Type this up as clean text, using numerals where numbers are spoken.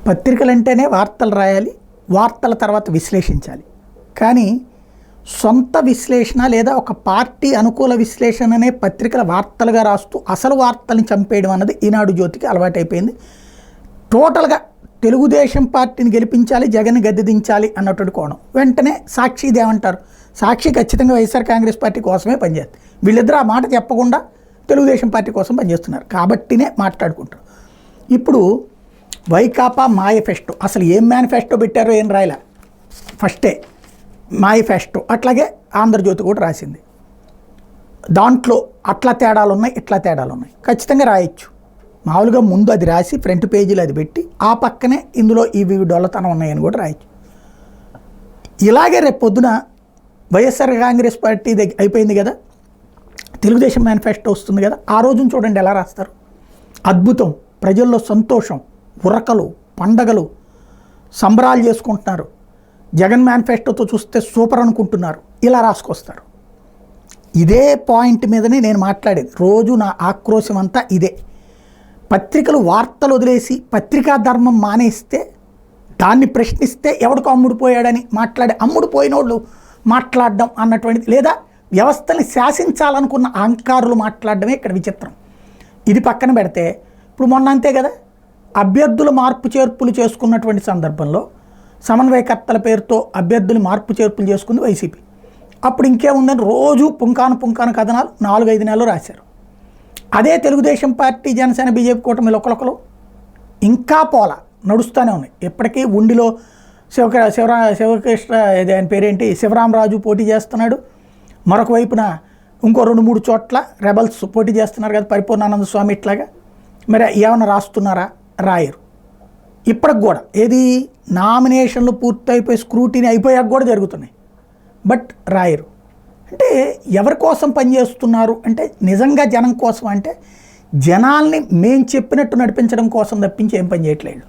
పత్రికలు అంటేనే వార్తలు రాయాలి, వార్తల తర్వాత విశ్లేషించాలి. కానీ సొంత విశ్లేషణ లేదా ఒక పార్టీ అనుకూల విశ్లేషణనే పత్రికల వార్తలుగా రాస్తూ అసలు వార్తల్ని చంపేయడం అన్నది ఈనాడు జ్యోతికి అలవాటైపోయింది. టోటల్గా తెలుగుదేశం పార్టీని గెలిపించాలి, జగన్ గద్దెదించాలి అన్నటువంటి కోణం. వెంటనే సాక్షి ఇదేమంటారు, సాక్షి ఖచ్చితంగా వైఎస్ఆర్ కాంగ్రెస్ పార్టీ కోసమే పనిచేస్తుంది. వీళ్ళిద్దరూ ఆ మాట చెప్పకుండా తెలుగుదేశం పార్టీ కోసం పనిచేస్తున్నారు కాబట్టినే మాట్లాడుకుంటారు. ఇప్పుడు వైకాపా మానిఫెస్టో, అసలు ఏం మేనిఫెస్టో పెట్టారో ఏం రాయలే, ఫస్టే మానిఫెస్టో. అట్లాగే ఆంధ్రజ్యోతి కూడా రాసింది. దాంట్లో అట్లా తేడాలు ఉన్నాయి, ఇట్లా తేడాలు ఉన్నాయి. ఖచ్చితంగా రాయొచ్చు. మామూలుగా ముందు అది రాసి ఫ్రంట్ పేజీలో అది పెట్టి ఆ పక్కనే ఇందులో ఇవి డొల్లతనం ఉన్నాయని కూడా రాయొచ్చు. ఇలాగే రేపు పొద్దున వైఎస్ఆర్ కాంగ్రెస్ పార్టీ అయిపోయింది కదా, తెలుగుదేశం మేనిఫెస్టో వస్తుంది కదా, ఆ రోజున చూడండి ఎలా రాస్తారు. అద్భుతం, ప్రజల్లో సంతోషం, ఉరకలు, పండగలు, సంబరాలు చేసుకుంటున్నారు, జగన్ మేనిఫెస్టోతో చూస్తే సూపర్ అనుకుంటున్నారు, ఇలా రాసుకొస్తారు. ఇదే పాయింట్ మీదనే నేను మాట్లాడేది. రోజు నా ఆక్రోశం అంతా ఇదే. పత్రికలు వార్తలు వదిలేసి పత్రికా ధర్మం మానేస్తే, దాన్ని ప్రశ్నిస్తే ఎవడికో అమ్ముడుపోయాడని మాట్లాడే అమ్ముడుపోయినోళ్ళు మాట్లాడడం అన్నటువంటిది, లేదా వ్యవస్థని శాసించాలనుకున్న అహంకారులు మాట్లాడడమే ఇక్కడ విచిత్రం. ఇది పక్కన పెడితే ఇప్పుడు మొన్న అంతే కదా, అభ్యర్థుల మార్పు చేర్పులు చేసుకున్నటువంటి సందర్భంలో సమన్వయకర్తల పేరుతో అభ్యర్థులు మార్పు చేర్పులు చేసుకుంది వైసీపీ. అప్పుడు ఇంకేముందని రోజు పుంకాను కథనాలు 4-5 నెలలు రాశారు. అదే తెలుగుదేశం పార్టీ, జనసేన, బీజేపీ కూటమిలో ఒకరు ఇంకా నడుస్తూనే ఉన్నాయి. ఎప్పటికీ ఉండిలో శివకృష్ణ ఆయన పేరేంటి, శివరామరాజు పోటీ చేస్తున్నాడు. మరొక వైపున ఇంకో 2-3 చోట్ల రెబల్స్ పోటీ చేస్తున్నారు కదా, పరిపూర్ణానంద స్వామి ఇట్లాగా. మరి ఏమైనా రాస్తున్నారా? రాయరు. ఇప్పటికి కూడా ఏది నామినేషన్లు పూర్తయిపోయి స్క్రూటీని అయిపోయాక కూడా జరుగుతున్నాయి, బట్ రాయరు. అంటే ఎవరి కోసం పనిచేస్తున్నారు అంటే నిజంగా జనం కోసం, అంటే జనాల్ని మేం చెప్పినట్టు నడిపించడం కోసం తప్పించి ఏం పని చేయట్లేదు.